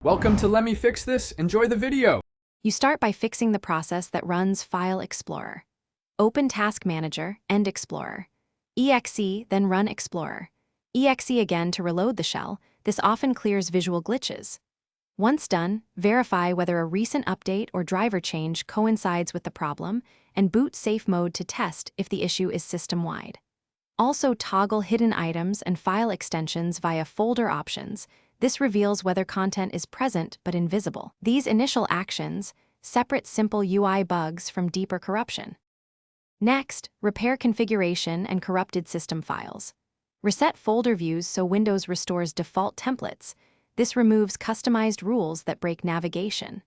Welcome to Let Me Fix This. Enjoy the video. You start by fixing the process that runs File Explorer. Open Task Manager and Explorer. EXE, then run Explorer. EXE again to reload the shell. This often clears visual glitches. Once done, verify whether a recent update or driver change coincides with the problem, and boot safe mode to test if the issue is system-wide. Also toggle hidden items and file extensions via folder options. This reveals whether content is present but invisible. These initial actions separate simple UI bugs from deeper corruption. Next, repair configuration and corrupted system files. Reset folder views so Windows restores default templates. This removes customized rules that break navigation.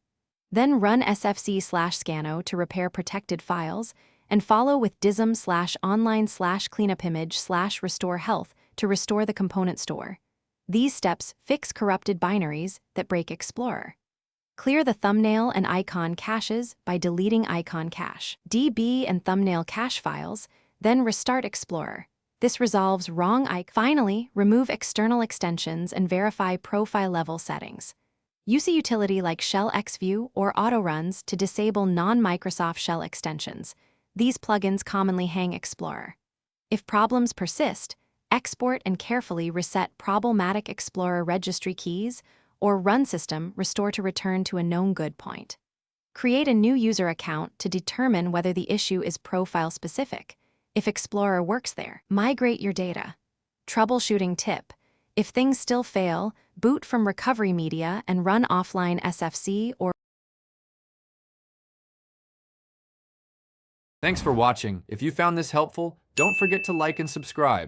Then run sfc/scano to repair protected files, and follow with dism/online/cleanupimage/restore health to restore the component store. These steps fix corrupted binaries that break Explorer. Clear the thumbnail and icon caches by deleting icon cache, DB and thumbnail cache files, then restart Explorer. This resolves wrong icon. Finally, remove external extensions and verify profile-level settings. Use a utility like Shell Xview or Autoruns to disable non-Microsoft Shell extensions. These plugins commonly hang Explorer. If problems persist, export and carefully reset problematic Explorer registry keys or run system restore to return to a known good point. Create a new user account to determine whether the issue is profile-specific. If Explorer works there, migrate your data. Troubleshooting tip: if things still fail, boot from recovery media and run offline SFC or. Thanks for watching. If you found this helpful, don't forget to like and subscribe.